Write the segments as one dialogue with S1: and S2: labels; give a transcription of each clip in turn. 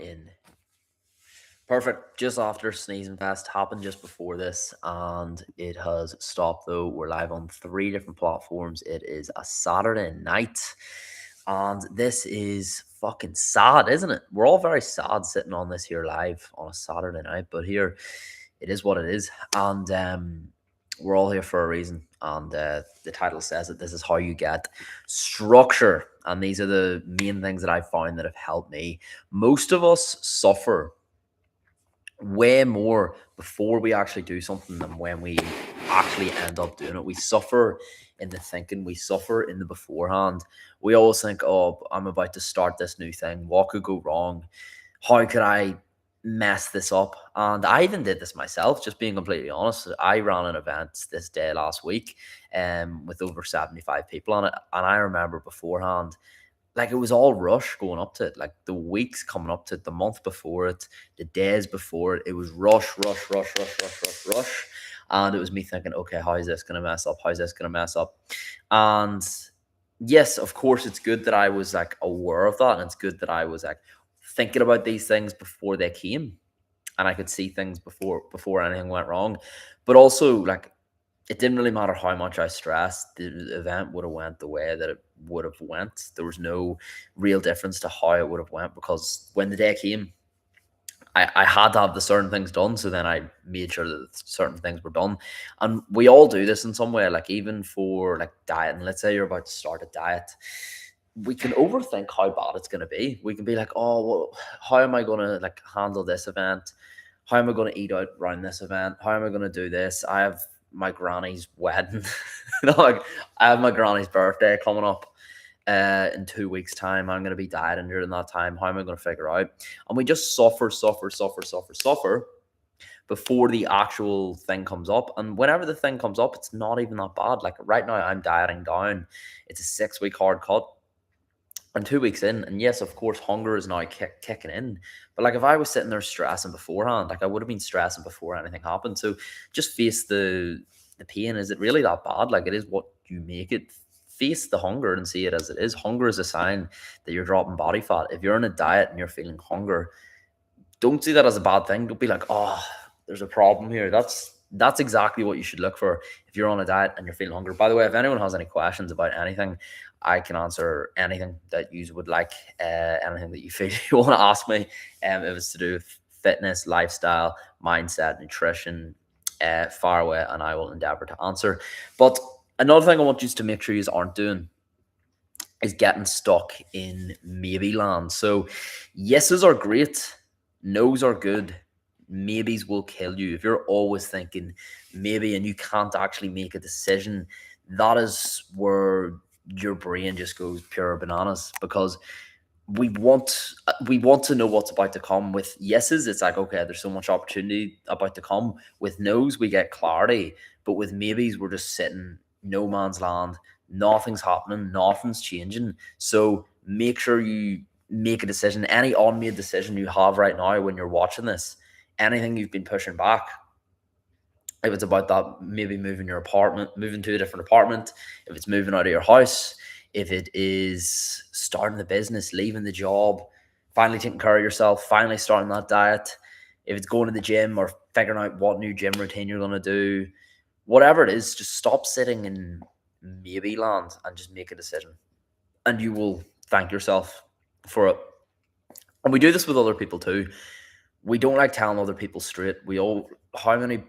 S1: in. Perfect. Just after Sneezing Fest happened just before this, and it has stopped though. We're live on three different platforms. It is a Saturday night, and this is fucking sad, isn't it? We're all very sad sitting on this here live on a Saturday night, but here it is what it is, and we're all here for a reason. And the title says that this is how you get structure, and these are the main things that I've found that have helped me. Most of us suffer way more before we actually do something than when we actually end up doing it. We suffer in the thinking, we suffer in the beforehand. We always think, oh, I'm about to start this new thing. What could go wrong? How could I mess this up? And I even did this myself, just being completely honest. I ran an event this day last week with over 75 people on it. And I remember beforehand, like it was all rush going up to it. Like the weeks coming up to it, the month before it, the days before it, it was rush, rush, rush, rush, rush, rush, rush. And it was me thinking, okay, how is this going to mess up? How's this going to mess up? And yes, of course, it's good that I was like aware of that. And it's good that I was like thinking about these things before they came. And I could see things before anything went wrong. But also like it didn't really matter how much I stressed. The event would have went the way that it would have went. There was no real difference to how it would have went because when the day came, I had to have the certain things done. So then I made sure that certain things were done. And we all do this in some way, like even for like diet. And let's say you're about to start a diet, we can overthink how bad it's going to be. We can be like, oh, well, how am I going to like handle this event? How am I going to eat out around this event? How am I going to do this? I have my granny's wedding. Like I have my granny's birthday coming up in 2 weeks' time. I'm going to be dieting during that time. How am I going to figure out? And we just suffer before the actual thing comes up. And whenever the thing comes up, it's not even that bad. Like right now, I'm dieting down. It's a 6 week hard cut. And 2 weeks in, and yes, of course, hunger is now kicking in. But like, if I was sitting there stressing beforehand, like I would have been stressing before anything happened. So just face the pain. Is it really that bad? Like it is what you make it. Face the hunger and see it as it is. Hunger is a sign that you're dropping body fat. If you're on a diet and you're feeling hunger, don't see that as a bad thing. Don't be like, oh, there's a problem here. That's exactly what you should look for if you're on a diet and you're feeling hungry. By the way, if anyone has any questions about anything, I can answer anything that you would like, anything that you feel you want to ask me. If it's to do with fitness, lifestyle, mindset, nutrition, far away, and I will endeavor to answer. But another thing I want you to make sure you aren't doing is getting stuck in maybe land. So yeses are great, nos are good, maybes will kill you. If you're always thinking maybe and you can't actually make a decision, that is where your brain just goes pure bananas because we want to know what's about to come. With yeses, it's like, okay, there's so much opportunity about to come. With nos, we get clarity, but with maybes, we're just sitting no man's land. Nothing's happening, nothing's changing. So make sure you make a decision. Any unmade decision you have right now when you're watching this, anything you've been pushing back, if it's about that, maybe moving your apartment, moving to a different apartment, if it's moving out of your house, if it is starting the business, leaving the job, finally taking care of yourself, finally starting that diet, if it's going to the gym or figuring out what new gym routine you're going to do, whatever it is, just stop sitting in maybe land and just make a decision. And you will thank yourself for it. And we do this with other people too. We don't like telling other people straight. How many,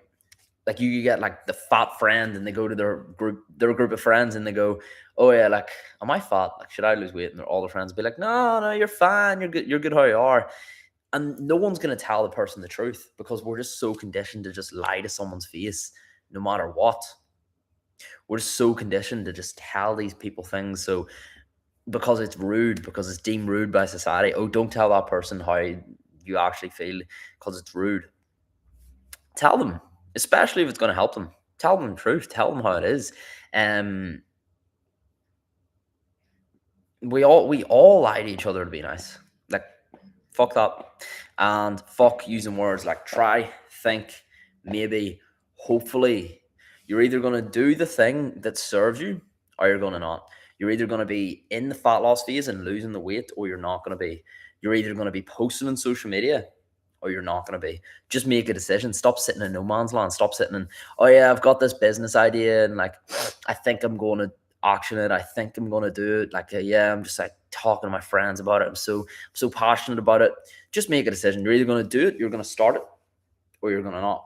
S1: like you get like the fat friend and they go to their group of friends and they go, oh yeah, like am I fat, like should I lose weight? And all their friends be like, no, you're fine, you're good how you are. And no one's going to tell the person the truth because we're just so conditioned to just lie to someone's face no matter what. We're just so conditioned to just tell these people things. So because it's rude, because it's deemed rude by society, oh, don't tell that person how you actually feel because it's rude. Tell them, especially if it's going to help them. Tell them the truth. Tell them how it is. Um, we all lie to each other to be nice. Like fuck that, and fuck using words like try, think, maybe, hopefully. You're either going to do the thing that serves you, or you're going to not. You're either going to be in the fat loss phase and losing the weight, or you're not going to be. You're either going to be posting on social media or you're not going to be. Just make a decision. Stop sitting in no man's land. Stop sitting in, oh yeah, I've got this business idea and like, I think I'm going to action it. I think I'm going to do it. Like, yeah, I'm just like talking to my friends about it. I'm so passionate about it. Just make a decision. You're either going to do it, you're going to start it, or you're going to not.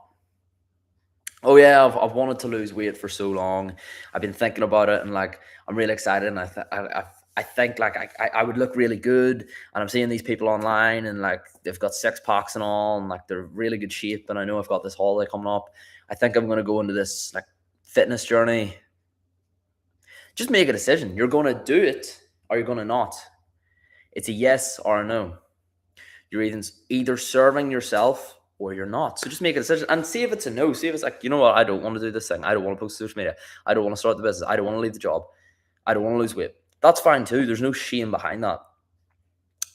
S1: Oh yeah, I've wanted to lose weight for so long. I've been thinking about it, and like I'm really excited. And I think like I would look really good. And I'm seeing these people online, and like they've got six packs and all, and like they're really good shape. And I know I've got this holiday coming up. I think I'm gonna go into this like fitness journey. Just make a decision. You're gonna do it, or you're gonna not. It's a yes or a no. You're either serving yourself or you're not. So just make a decision and see if it's a no. See if it's like, you know what, I don't want to do this thing. I don't want to post social media. I don't want to start the business. I don't want to leave the job. I don't want to lose weight. That's fine too. There's no shame behind that.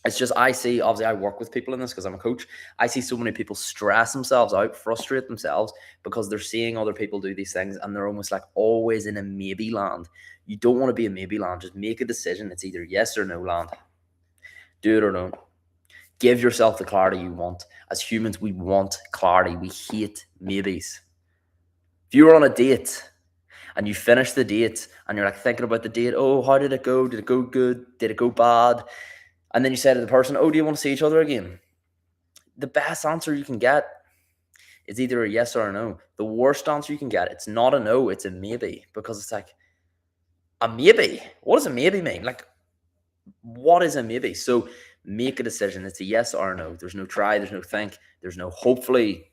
S1: It's just I see, obviously, I work with people in this because I'm a coach. I see so many people stress themselves out, frustrate themselves because they're seeing other people do these things and they're almost like always in a maybe land. You don't want to be a maybe land. Just make a decision. It's either yes or no land. Do it or don't. Give yourself the clarity you want. As humans, we want clarity. We hate maybes. If you were on a date and you finish the date and you're like thinking about the date, oh, how did it go? Did it go good? Did it go bad? And then you say to the person, oh, do you want to see each other again? The best answer you can get is either a yes or a no. The worst answer you can get, it's not a no, it's a maybe. Because it's like, a maybe? What does a maybe mean? Like, what is a maybe? So make a decision. It's a yes or a no. There's no try, there's no think, there's no hopefully.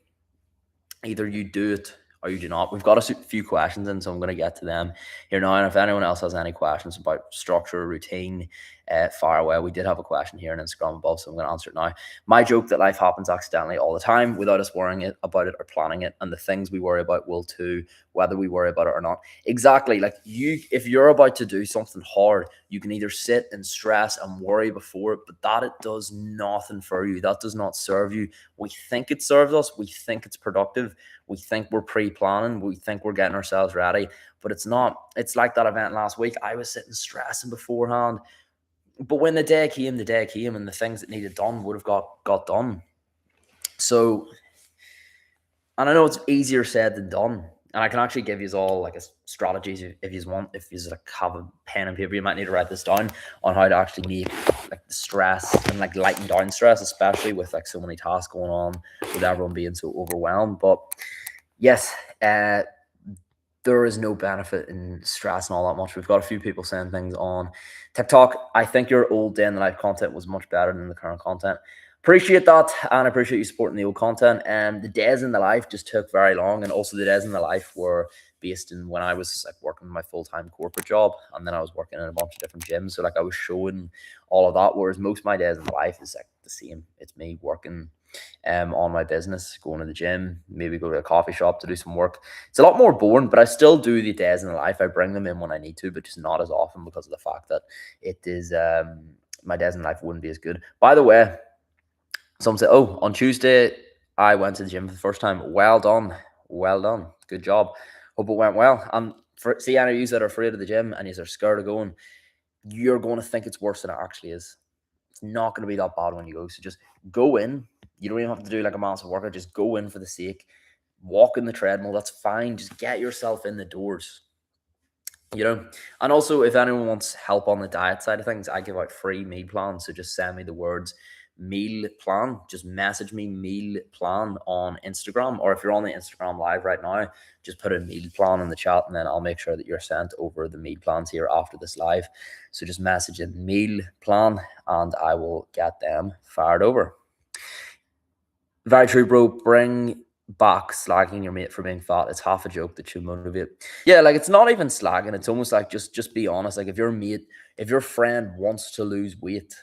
S1: Either you do it or you do not. We've got a few questions in, so I'm going to get to them here now. And if anyone else has any questions about structure, routine, fire away. We did have a question here on Instagram above, so I'm going to answer it now. My joke that life happens accidentally all the time without us worrying about it or planning it, and the things we worry about will too, whether we worry about it or not. Exactly. Like if you're about to do something hard, you can either sit and stress and worry before it, but that it does nothing for you. That does not serve you. We think it serves us. We think it's productive. We think we're pre-planning. We think we're getting ourselves ready, but it's not. It's like that event last week. I was sitting stressing beforehand, but when the day came, and the things that needed done would have got done. So, and I know it's easier said than done. And I can actually give you all like a strategies if you want. If you like have a pen and paper, you might need to write this down on how to actually make like the stress and like lighten down stress, especially with like so many tasks going on, with everyone being so overwhelmed. But yes, there is no benefit in stressing all that much. We've got a few people saying things on TikTok. I think your old day in the life content was much better than the current content. Appreciate that, and I appreciate you supporting the old content. And the days in the life just took very long, and also the days in the life were based in when I was like working my full-time corporate job, and then I was working in a bunch of different gyms. So like I was showing all of that, whereas most of my days in the life is like the same. It's me working on my business, going to the gym, maybe go to a coffee shop to do some work. It's a lot more boring, but I still do the days in the life. I bring them in when I need to, but just not as often because of the fact that it is my days in life wouldn't be as good. By the way, some say, oh, on Tuesday I went to the gym for the first time. Well done, good job. Hope it went well. And see any of you that are afraid of the gym and you're scared of going, you're going to think it's worse than it actually is. It's not going to be that bad when you go. So just go in. You don't even have to do like a massive workout. Just go in for the sake. Walk in the treadmill. That's fine. Just get yourself in the doors. You know, and also if anyone wants help on the diet side of things, I give out free meal plans. So just send me the words meal plan. Just message me meal plan on Instagram, or if you're on the Instagram live right now, just put a meal plan in the chat, and then I'll make sure that you're sent over the meal plans here after this live. So just message in meal plan, and I will get them fired over. Very true, bro. Bring back slagging your mate for being fat. It's half a joke that should motivate. Yeah, like it's not even slagging. It's almost like just be honest. Like if your friend wants to lose weight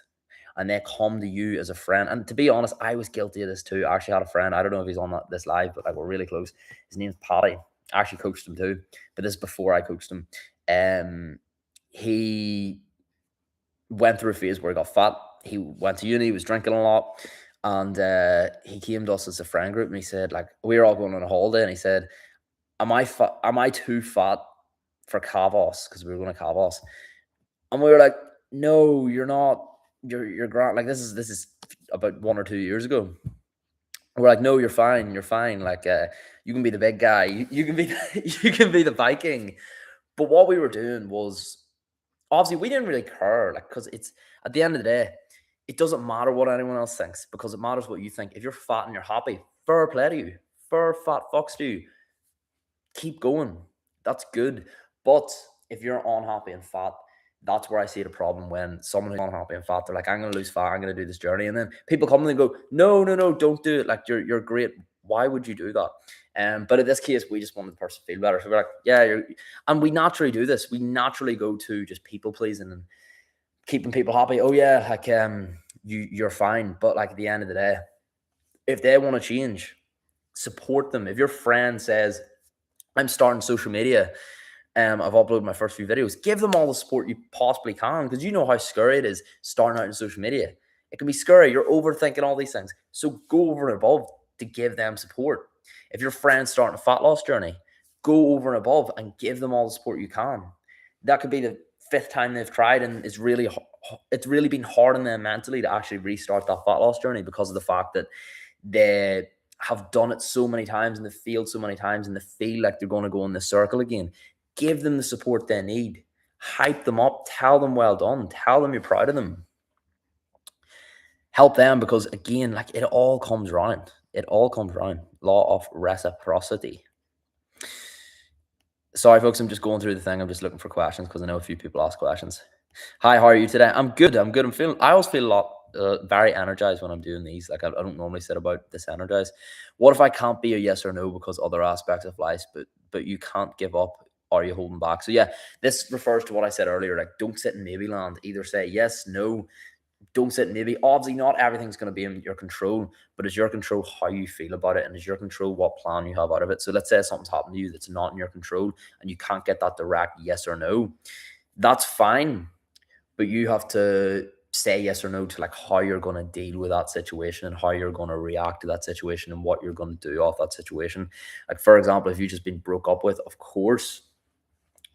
S1: and they come to you as a friend, and to be honest, I was guilty of this too. I actually had a friend. I don't know if he's on this live, but like we're really close. His name's Paddy. I actually coached him too, but this is before I coached him. He went through a phase where he got fat. He went to uni. He was drinking a lot. And he came to us as a friend group, and he said, like, we were all going on a holiday, and he said, am I too fat for Kavos? Because we were going to Kavos. And we were like, no, you're not. You're grand. Like, this is about 1 or 2 years ago. We're like, no, you're fine, you're fine. Like, you can be the big guy, you can be you can be the Viking. But what we were doing was obviously we didn't really care, like, because it's at the end of the day, it doesn't matter what anyone else thinks because it matters what you think. If you're fat and you're happy, fair play to you, fair fat fucks to you. Keep going. That's good. But if you're unhappy and fat, that's where I see the problem when someone who's unhappy and fat, they're like, I'm gonna lose fat, I'm gonna do this journey. And then people come and they go, no, no, no, don't do it. Like you're great. Why would you do that? But in this case, we just wanted the person to feel better. So we're like, yeah, and we naturally do this. We naturally go to just people pleasing and keeping people happy. Oh yeah, like you're fine. But like at the end of the day, if they want to change, support them. If your friend says, I'm starting social media, I've uploaded my first few videos, give them all the support you possibly can, because you know how scary it is starting out in social media. It can be scary. You're overthinking all these things. So go over and above to give them support. If your friend's starting a fat loss journey, go over and above and give them all the support you can. That could be the fifth time they've tried, and it's really been hard on them mentally to actually restart that fat loss journey because of the fact that they have done it so many times and they've failed so many times and they feel like they're going to go in the circle again. Give them the support they need. Hype them up. Tell them well done. Tell them you're proud of them. Help them, because again, like, it all comes around. It all comes around. Law of reciprocity. Sorry, folks, I'm just going through the thing. I'm just looking for questions because I know a few people ask questions. Hi, how are you today? I'm good. I always feel a lot very energized when I'm doing these. Like, I don't normally sit about this energized. What if I can't be a yes or no because other aspects of life, but you can't give up? Are you holding back? So yeah, this refers to what I said earlier. Like, don't sit in maybe land. Either say yes, no. Don't sit in maybe. Obviously, not everything's going to be in your control, but it's your control how you feel about it, and it's your control what plan you have out of it. So let's say something's happened to you that's not in your control, and you can't get that direct yes or no. That's fine, but you have to say yes or no to like how you're going to deal with that situation and how you're going to react to that situation and what you're going to do off that situation. Like, for example, if you've just been broke up with, of course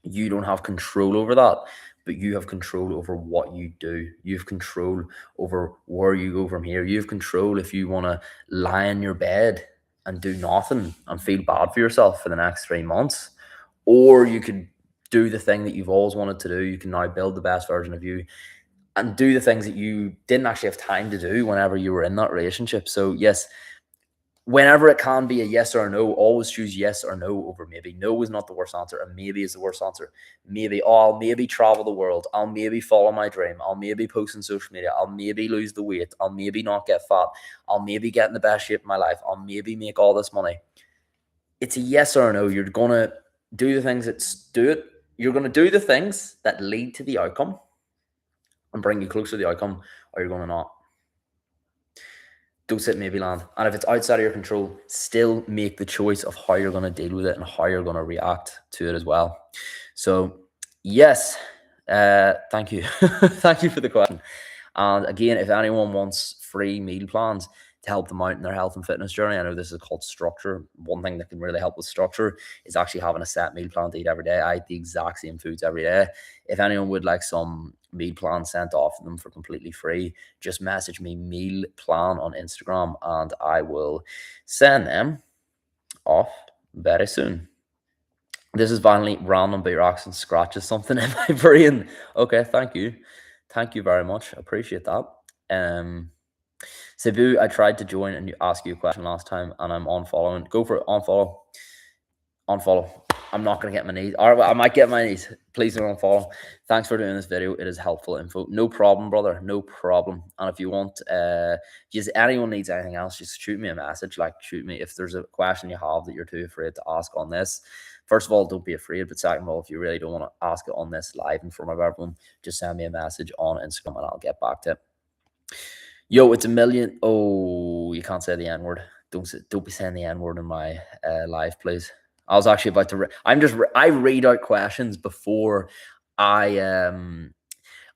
S1: you don't have control over that, but you have control over what you do. You have control over where you go from here. You have control if you want to lie in your bed and do nothing and feel bad for yourself for the next 3 months, or you could do the thing that you've always wanted to do. You can now build the best version of you and do the things that you didn't actually have time to do whenever you were in that relationship. So yes, whenever it can be a yes or a no, always choose yes or no over maybe. No is not the worst answer, and maybe is the worst answer. Maybe, oh, I'll maybe travel the world. I'll maybe follow my dream. I'll maybe post on social media. I'll maybe lose the weight. I'll maybe not get fat. I'll maybe get in the best shape of my life. I'll maybe make all this money. It's a yes or a no. You're going to do the things You're going to do the things that lead to the outcome and bring you closer to the outcome, or you're going to not. Don't sit in maybe land. And if it's outside of your control, still make the choice of how you're going to deal with it and how you're going to react to it as well. So yes, thank you. Thank you for the question. And again, if anyone wants free meal plans to help them out in their health and fitness journey, I know this is called structure. One thing that can really help with structure is actually having a set meal plan to eat every day. I eat the exact same foods every day. If anyone would like some meal plan sent off to them for completely free, just message me meal plan on Instagram and I will send them off very soon. This is finally random beat rocks and scratches something in my brain. Okay, thank you. Thank you very much. Appreciate that. Cebu, I tried to join and ask you a question last time and I'm unfollowing. Go for it. Unfollow. Unfollow. I'm not going to get my knees. Or I might get my knees. Please don't unfollow. Thanks for doing this video. It is helpful info. No problem, brother. No problem. And if you want, just anyone needs anything else, just shoot me a message. Like, shoot me if there's a question you have that you're too afraid to ask on this. First of all, don't be afraid. But second of all, if you really don't want to ask it on this live in front of everyone, just send me a message on Instagram and I'll get back to it. Yo, it's a million. Oh, you can't say the N-word. Don't be saying the N-word in my live, please. I was actually about to. I read out questions before I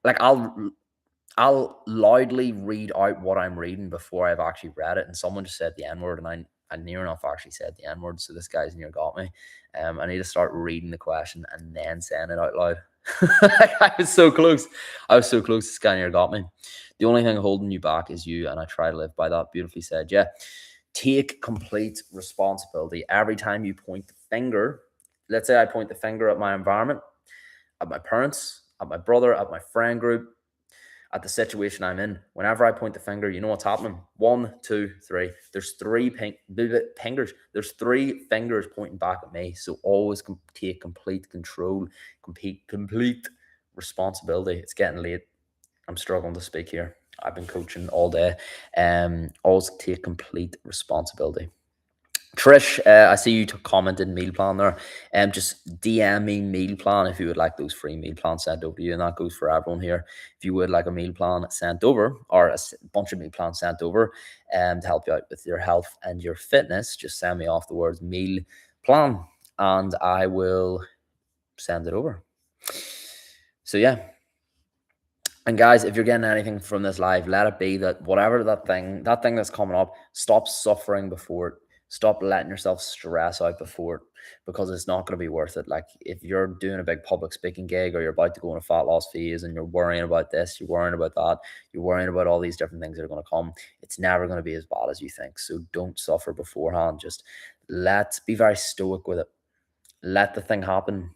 S1: like I'll loudly read out what I'm reading before I've actually read it. And someone just said the N-word, and I near enough actually said the N-word. So this guy's near got me. I need to start reading the question and then saying it out loud. I was so close. I was so close. Scanier got me. The only thing holding you back is you, and I try to live by that. Beautifully said. Yeah. Take complete responsibility. Every time you point the finger, let's say I point the finger at my environment, at my parents, at my brother, at my friend group, at the situation I'm in. Whenever I point the finger, you know what's happening. One, two, three. There's three fingers. There's three fingers pointing back at me. So always take complete control, complete responsibility. It's getting late. I'm struggling to speak here. I've been coaching all day. Always take complete responsibility. Trish, I see you commented meal plan there. Just DM me meal plan if you would like those free meal plans sent over to you, and that goes for everyone here. If you would like a meal plan sent over, or a bunch of meal plans sent over, to help you out with your health and your fitness, just send me off the words meal plan, and I will send it over. So yeah. And guys, if you're getting anything from this live, let it be that whatever that thing that's coming up, stop suffering before it. Stop letting yourself stress out before it, because it's not going to be worth it. Like if you're doing a big public speaking gig, or you're about to go on a fat loss phase, and you're worrying about this, you're worrying about that, you're worrying about all these different things that are going to come, it's never going to be as bad as you think. So don't suffer beforehand. Just be very stoic with it. Let the thing happen.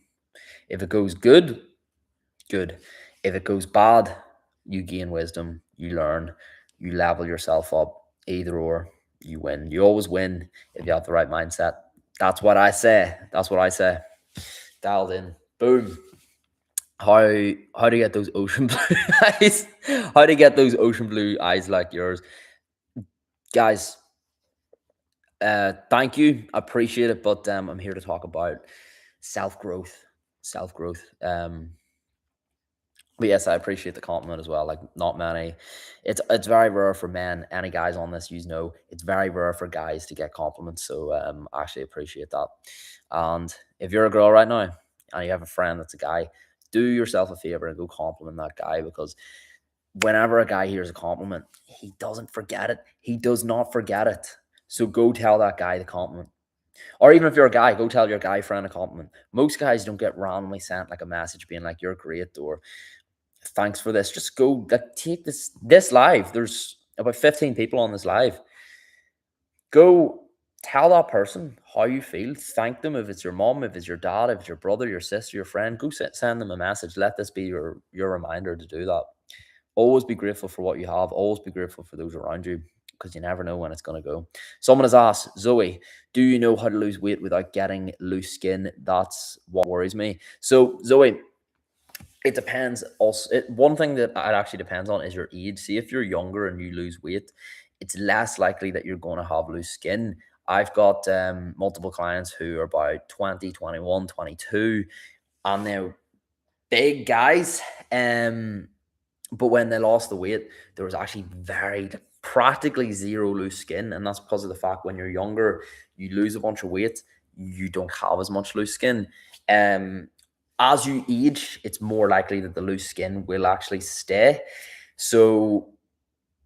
S1: If it goes good, good. If it goes bad, you gain wisdom, you learn, you level yourself up. Either or, you win. You always win if you have the right mindset. That's what I say. That's what I say. Dialed in. Boom. How to get those ocean blue eyes? How to get those ocean blue eyes like yours, guys? Thank you. I appreciate it, but I'm here to talk about self growth. But yes, I appreciate the compliment as well. Like not many, it's very rare for men. Any guys on this, you know, it's very rare for guys to get compliments. So I actually appreciate that. And if you're a girl right now and you have a friend that's a guy, do yourself a favor and go compliment that guy, because whenever a guy hears a compliment, he doesn't forget it. He does not forget it. So go tell that guy the compliment. Or even if you're a guy, go tell your guy friend a compliment. Most guys don't get randomly sent like a message being like, "You're great," or "Thanks for this." Just go, like, take this live. There's about 15 people on this live. Go tell that person how you feel. Thank them. If it's your mom, if it's your dad, if it's your brother, your sister, your friend, go send them a message. Let this be your reminder to do that. Always be grateful for what you have. Always be grateful for those around you, because you never know when it's going to go. Someone has asked, Zoe, do you know how to lose weight without getting loose skin? That's what worries me. So, Zoe, it depends. Also, one thing that it actually depends on is your age. See, if you're younger and you lose weight, it's less likely that you're going to have loose skin. I've got multiple clients who are about 20, 21, 22, and they're big guys. But when they lost the weight, there was actually practically zero loose skin. And that's because of the fact when you're younger, you lose a bunch of weight, you don't have as much loose skin. As you age, it's more likely that the loose skin will actually stay. So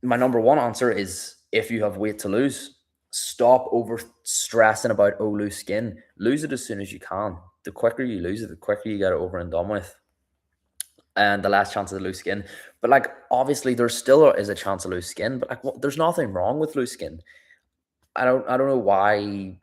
S1: my number one answer is, if you have weight to lose, stop over stressing about, oh, loose skin. Lose it as soon as you can. The quicker you lose it, the quicker you get it over and done with, and the last chance of the loose skin. But like, obviously there still is a chance of loose skin, but like, there's nothing wrong with loose skin. I don't know why.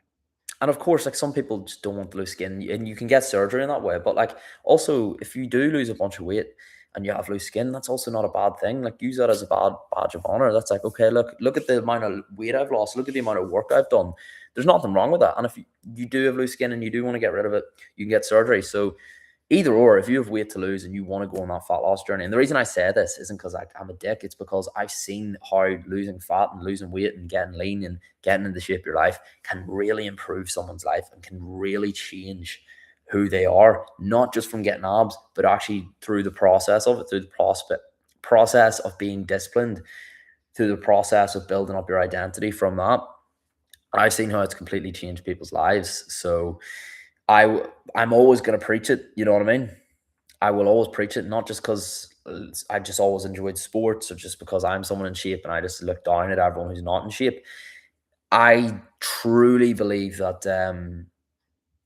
S1: And of course, like, some people just don't want to lose skin, and you can get surgery in that way. But like, also, if you do lose a bunch of weight and you have loose skin, that's also not a bad thing. Like, use that as a badge of honor. That's like, okay, look at the amount of weight I've lost. Look at the amount of work I've done. There's nothing wrong with that. And if you do have loose skin and you do want to get rid of it, you can get surgery. So either or, if you have weight to lose and you want to go on that fat loss journey, and the reason I say this isn't because I'm a dick, it's because I've seen how losing fat and losing weight and getting lean and getting into shape of your life can really improve someone's life and can really change who they are, not just from getting abs, but actually through the process of it, through the process of being disciplined, through the process of building up your identity from that. I've seen how it's completely changed people's lives. So I'm always going to preach it. You know what I mean? I will always preach it, not just because I just always enjoyed sports, or just because I'm someone in shape and I just look down at everyone who's not in shape. I truly believe that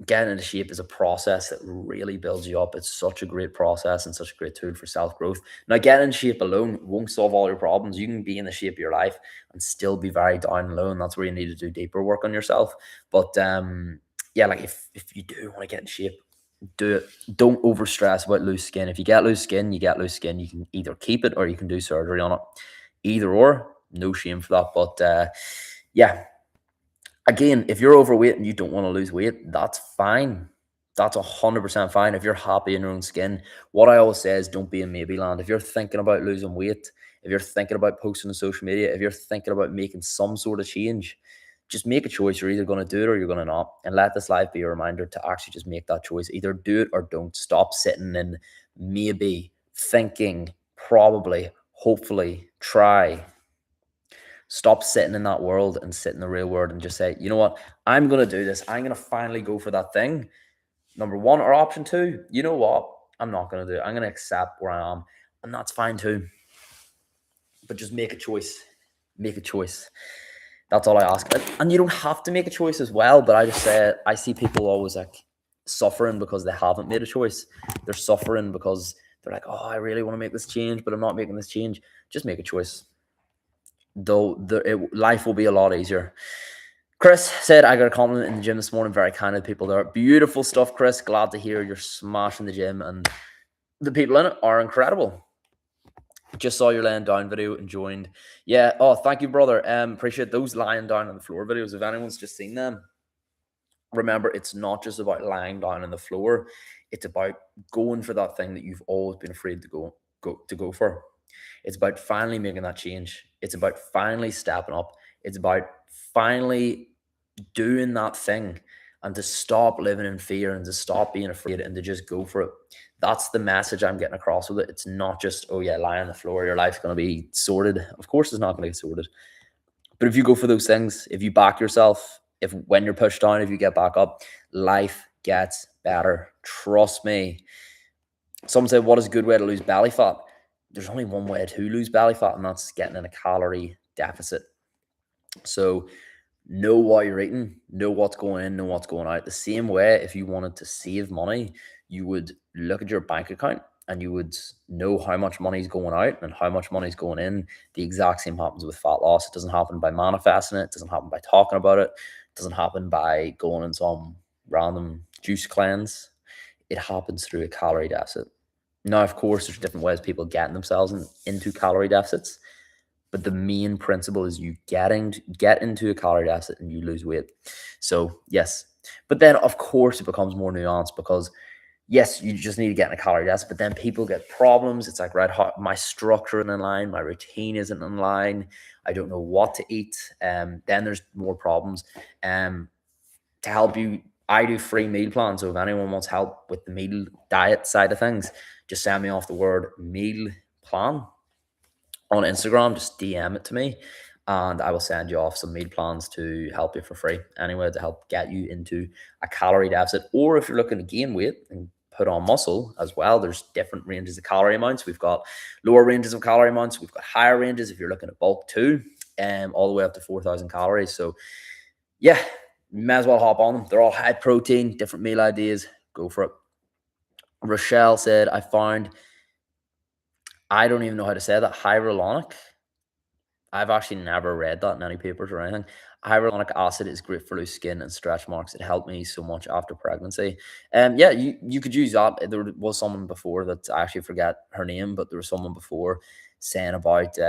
S1: getting into shape is a process that really builds you up. It's such a great process and such a great tool for self growth. Now, getting in shape alone won't solve all your problems. You can be in the shape of your life and still be very down and low, and that's where you need to do deeper work on yourself. But yeah, like if you do want to get in shape, do it. Don't over stress about loose skin. If you get loose skin, you get loose skin. You can either keep it or you can do surgery on it. Either or, no shame for that. But yeah, again, if you're overweight and you don't want to lose weight, that's fine. That's 100% fine. If you're happy in your own skin, what I always say is don't be in maybe land. If you're thinking about losing weight, if you're thinking about posting on social media, if you're thinking about making some sort of change, just make a choice. You're either going to do it or you're going to not. And let this life be a reminder to actually just make that choice. Either do it or don't. Stop sitting in maybe, thinking, probably, hopefully, try. Stop sitting in that world and sit in the real world and just say, you know what, I'm going to do this. I'm going to finally go for that thing. Number one, or option two, you know what, I'm not going to do it. I'm going to accept where I am. And that's fine too. But just make a choice. Make a choice. That's all I ask. And you don't have to make a choice as well. But I just say, I see people always like suffering because they haven't made a choice. They're suffering because they're like, oh, I really want to make this change, but I'm not making this change. Just make a choice. Though life will be a lot easier. Chris said, I got a compliment in the gym this morning. Very kind of people there. Beautiful stuff, Chris. Glad to hear you're smashing the gym, and the people in it are incredible. Just saw your laying down video and joined. Yeah. Oh, thank you, brother. Appreciate those lying down on the floor videos. If anyone's just seen them, remember, it's not just about lying down on the floor. It's about going for that thing that you've always been afraid to go for. It's about finally making that change. It's about finally stepping up. It's about finally doing that thing and to stop living in fear and to stop being afraid and to just go for it. That's the message I'm getting across with it. It's not just, oh yeah, lie on the floor, your life's going to be sorted. Of course, it's not going to get sorted. But if you go for those things, if you back yourself, if when you're pushed down, if you get back up, life gets better. Trust me. Someone said, what is a good way to lose belly fat? There's only one way to lose belly fat, and that's getting in a calorie deficit. So know what you're eating, know what's going in, know what's going out. The same way, if you wanted to save money, you would look at your bank account and you would know how much money is going out and how much money is going in. The exact same happens with fat loss. It doesn't happen by manifesting it. It doesn't happen by talking about it. It doesn't happen by going in some random juice cleanse. It happens through a calorie deficit. Now, of course, there's different ways people getting themselves into calorie deficits, but the main principle is you get into a calorie deficit and you lose weight. So yes, but then of course it becomes more nuanced because yes, you just need to get in a calorie deficit, but then people get problems. It's like, right, my structure isn't in line, my routine isn't in line, I don't know what to eat. Then there's more problems. To help you, I do free meal plans. So if anyone wants help with the meal diet side of things, just send me off the word meal plan on Instagram. Just DM it to me and I will send you off some meal plans to help you for free. Anyway, to help get you into a calorie deficit. Or if you're looking to gain weight and put on muscle as well, there's different ranges of calorie amounts. We've got lower ranges of calorie amounts. We've got higher ranges if you're looking at bulk too, all the way up to 4,000 calories. So yeah, you may as well hop on them. They're all high protein, different meal ideas. Go for it. Rochelle said, I don't even know how to say that, hyaluronic. I've actually never read that in any papers or anything. Hyaluronic acid is great for loose skin and stretch marks. It helped me so much after pregnancy. Yeah, you could use that. There was someone before that I actually forget her name, but there was someone before saying about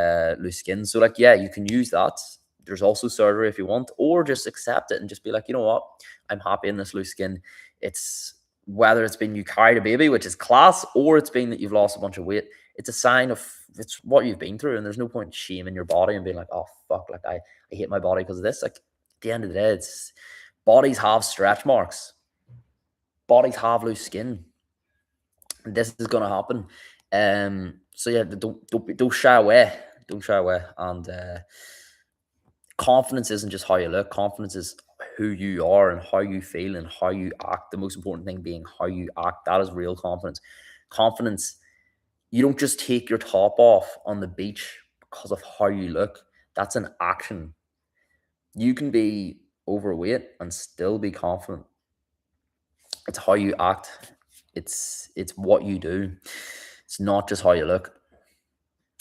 S1: loose skin. So like, yeah, you can use that. There's also surgery if you want, or just accept it and just be like, you know what, I'm happy in this loose skin. It's whether it's been you carried a baby, which is class, or it's been that you've lost a bunch of weight. It's a sign of it's what you've been through, and there's no point shaming your body and being like, oh fuck, like I hate my body because of this. Like at the end of the day, it's bodies have stretch marks, bodies have loose skin. This is gonna happen. So yeah, don't shy away. Don't shy away. And confidence isn't just how you look. Confidence is who you are and how you feel and how you act. The most important thing being how you act. That is real confidence. Confidence, you don't just take your top off on the beach because of how you look. That's an action. You can be overweight and still be confident. It's how you act. It's what you do. It's not just how you look.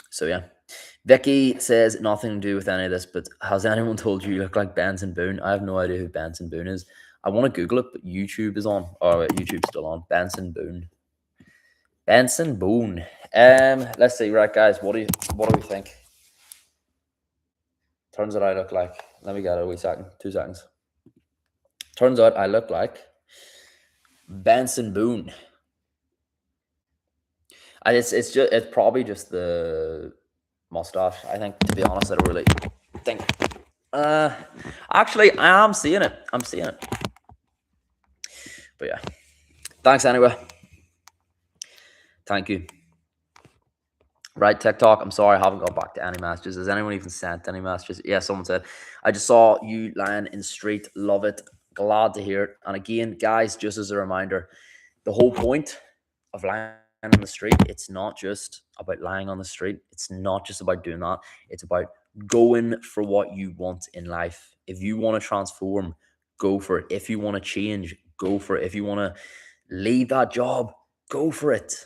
S1: So yeah. Vicky says nothing to do with any of this, but has anyone told you look like Benson Boone? I have no idea who Benson Boone is. I want to Google it, but YouTube is on. Oh, wait, YouTube's still on. Benson Boone. Benson Boone. Let's see, right, guys. What do we think? Turns out I look like. Let me get it a wee second. 2 seconds. Turns out I look like Benson Boone. And it's probably just the mustache. I think, to be honest, I don't really think. Actually, I am seeing it. I'm seeing it. But yeah, thanks anyway. Thank you. Right, TikTok. I'm sorry I haven't got back to any messages. Has anyone even sent any messages? Yeah, someone said, I just saw you lying in the street. Love it. Glad to hear it. And again, guys, just as a reminder, the whole point of lying on the street, it's not just about lying on the street. It's not just about doing that. It's about going for what you want in life. If you want to transform, go for it. If you want to change, go for it. If you want to leave that job, go for it.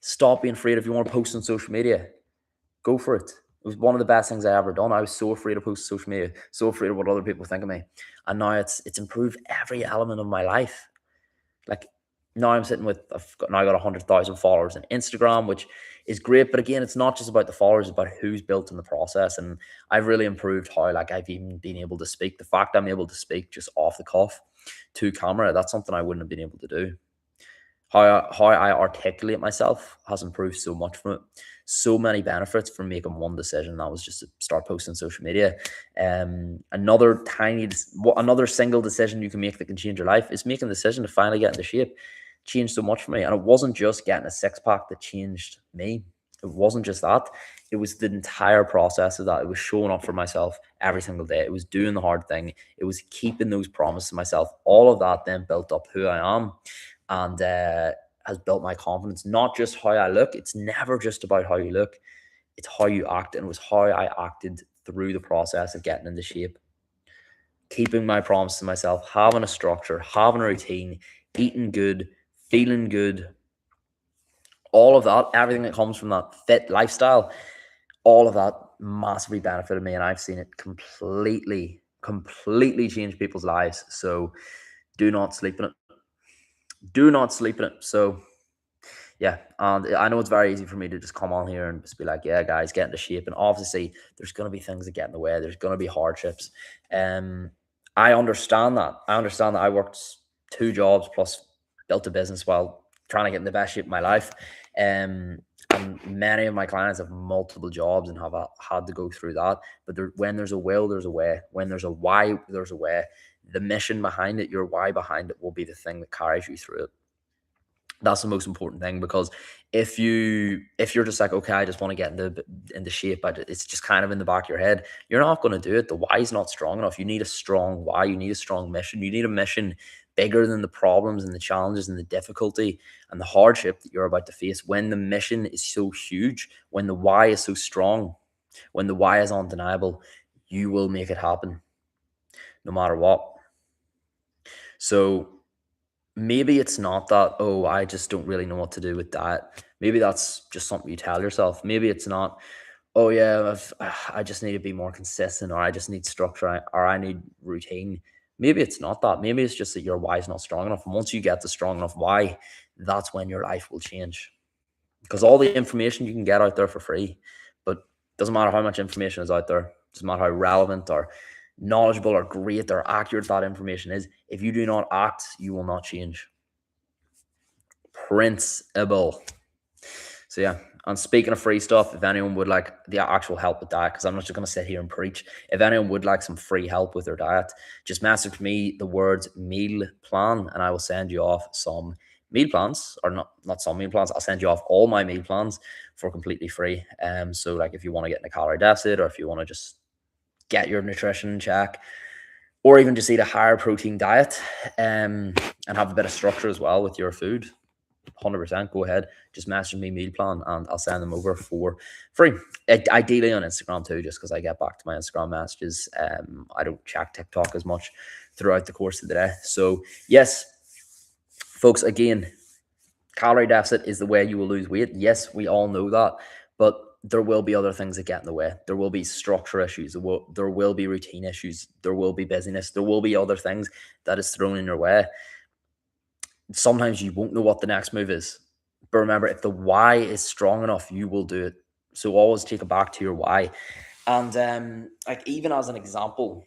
S1: Stop being afraid. If you want to post on social media, go for it. It was one of the best things I ever done. I was so afraid to post on social media, so afraid of what other people think of me. And now it's improved every element of my life. Like now I've now got 100,000 followers on Instagram, which is great. But again, it's not just about the followers, it's about who's built in the process. And I've really improved how I've even been able to speak. The fact I'm able to speak just off the cuff to camera, that's something I wouldn't have been able to do. How I articulate myself has improved so much from it. So many benefits from making one decision. That was just to start posting social media. Another single decision you can make that can change your life is making the decision to finally get into shape. Changed so much for me. And it wasn't just getting a six-pack that changed me. It wasn't just that. It was the entire process of that. It was showing up for myself every single day. It was doing the hard thing. It was keeping those promises to myself. All of that then built up who I am and has built my confidence. Not just how I look. It's never just about how you look. It's how you act. And it was how I acted through the process of getting into shape. Keeping my promise to myself, having a structure, having a routine, eating good, feeling good. All of that, everything that comes from that fit lifestyle, all of that massively benefited me. And I've seen it completely change people's lives. So do not sleep in it. Do not sleep in it. So yeah, and I know it's very easy for me to just come on here and just be like, yeah, guys, get into shape. And obviously there's going to be things that get in the way. There's going to be hardships. I understand that. I worked 2 jobs plus built a business while trying to get in the best shape of my life. And many of my clients have multiple jobs and have had to go through that. But when there's a will, there's a way. When there's a why, there's a way. The mission behind it, your why behind it will be the thing that carries you through it. That's the most important thing, because if you're just like, okay, I just want to get into shape, but it's just kind of in the back of your head, you're not going to do it. The why is not strong enough. You need a strong why. You need a strong mission. You need a mission bigger than the problems and the challenges and the difficulty and the hardship that you're about to face. When the mission is so huge, when the why is so strong, when the why is undeniable, you will make it happen no matter what. So maybe it's not that, oh, I just don't really know what to do with diet. Maybe that's just something you tell yourself. Maybe it's not, oh yeah, I just need to be more consistent, or I just need structure, or I need routine. Maybe it's not that. Maybe it's just that your why is not strong enough. And once you get the strong enough why, that's when your life will change. Because all the information you can get out there for free, but it doesn't matter how much information is out there. It doesn't matter how relevant or knowledgeable or great or accurate that information is. If you do not act, you will not change. Principle. So yeah. And speaking of free stuff, if anyone would like the actual help with that, because I'm not just going to sit here and preach. If anyone would like some free help with their diet, just message me the words meal plan, and I will send you off some meal plans, or not some meal plans. I'll send you off all my meal plans for completely free. So like if you want to get in a calorie deficit, or if you want to just get your nutrition in check, or even just eat a higher protein diet, and have a bit of structure as well with your food, 100%, go ahead. Just message me meal plan and I'll send them over for free. Ideally on Instagram too, just because I get back to my Instagram messages. I don't check TikTok as much throughout the course of the day. So yes, Folks, again, calorie deficit is the way you will lose weight. Yes, we all know that, but there will be other things that get in the way. There will be structure issues. There will be routine issues. There will be busyness. There will be other things that is thrown in your way. Sometimes you won't know what the next move is. But remember, if the why is strong enough, you will do it. So always take it back to your why. And like even as an example,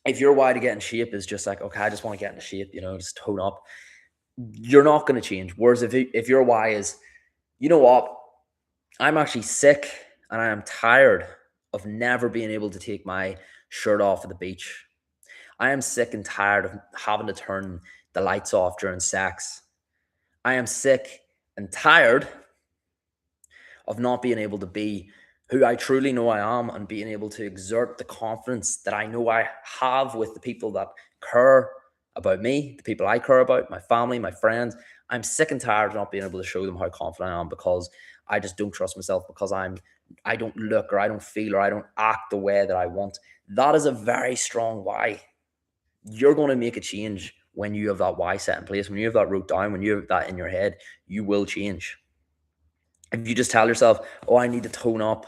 S1: if your why to get in shape is just like, okay, I just want to get into shape, just tone up, you're not going to change. Whereas if your why is, you know what, I'm actually sick and I am tired of never being able to take my shirt off at the beach. I am sick and tired of having to turn the lights off during sex. I am sick and tired of not being able to be who I truly know I am and being able to exert the confidence that I know I have with the people that care about me, the people I care about, my family, my friends. I'm sick and tired of not being able to show them how confident I am because I just don't trust myself because I don't look or I don't feel or I don't act the way that I want. That is a very strong why. You're going to make a change when you have that why set in place, when you have that wrote down, when you have that in your head, you will change. If you just tell yourself, oh, I need to tone up,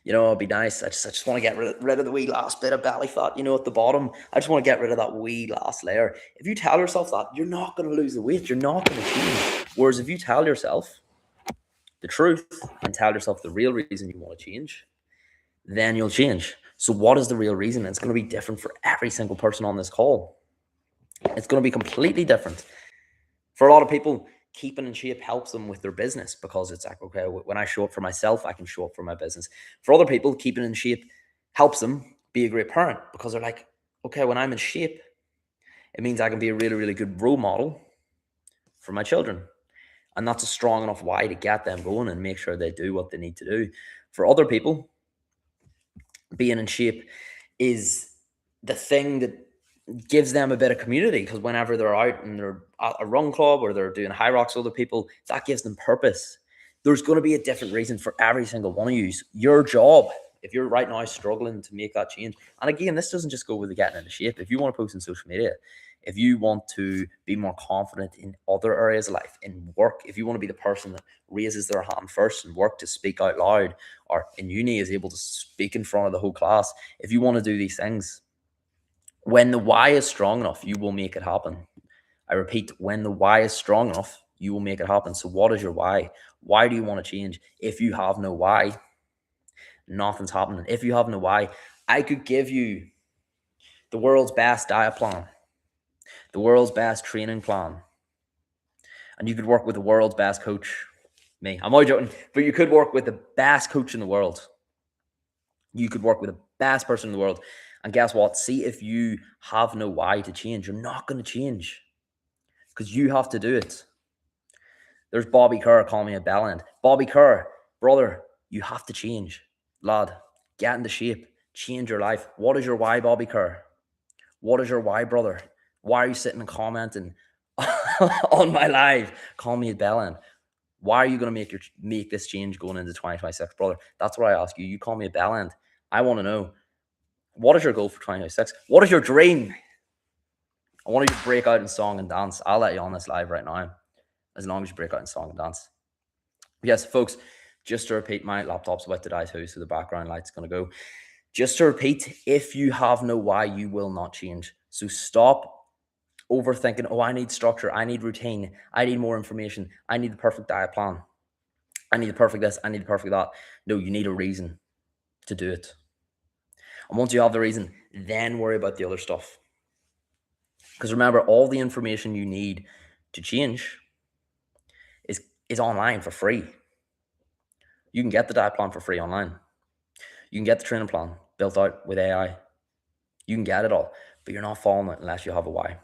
S1: it'd be nice. I just want to get rid of the wee last bit of belly fat, at the bottom. I just want to get rid of that wee last layer. If you tell yourself that, you're not going to lose the weight. You're not going to change. Whereas if you tell yourself the truth and tell yourself the real reason you want to change, then you'll change. So what is the real reason? It's going to be different for every single person on this call. It's going to be completely different. For a lot of people, keeping in shape helps them with their business because it's like, okay, when I show up for myself, I can show up for my business. For other people, keeping in shape helps them be a great parent because they're like, okay, when I'm in shape, it means I can be a really, really good role model for my children. And that's a strong enough why to get them going and make sure they do what they need to do. For other people, being in shape is the thing that gives them a bit of community because whenever they're out and they're at a run club or they're doing high rocks with other people, that gives them purpose. There's going to be a different reason for every single one of you. Your job, if you're right now struggling to make that change, and again, this doesn't just go with getting into shape. If you want to post on social media, if you want to be more confident in other areas of life, in work, if you want to be the person that raises their hand first in work to speak out loud, or in uni is able to speak in front of the whole class, if you want to do these things, when the why is strong enough, you will make it happen. I repeat, when the why is strong enough, you will make it happen. So what is your why? Why do you want to change? If you have no why, nothing's happening. If you have no why, I could give you the world's best diet plan, the world's best training plan, and you could work with the world's best coach. Me, I'm only joking, but you could work with the best coach in the world. You could work with the best person in the world. And guess what? See, if you have no why to change, you're not going to change because you have to do it. There's Bobby Kerr calling me a bellend. Bobby Kerr, brother, you have to change. Lad, get into shape. Change your life. What is your why, Bobby Kerr? What is your why, brother? Why are you sitting and commenting on my live? Call me a bellend. Why are you going to make this change going into 2026, brother? That's what I ask you. You call me a bellend. I want to know, what is your goal for 2026? What is your dream? I want you to break out in song and dance. I'll let you on this live right now, as long as you break out in song and dance. Yes, folks, just to repeat, my laptop's about to die too, so the background light's going to go. Just to repeat, if you have no why, you will not change. So stop overthinking, oh, I need structure, I need routine, I need more information, I need the perfect diet plan, I need the perfect this, I need the perfect that. No, you need a reason to do it. And once you have the reason, then worry about the other stuff. Because remember, all the information you need to change is online for free. You can get the diet plan for free online. You can get the training plan built out with AI. You can get it all, but you're not following it unless you have a why.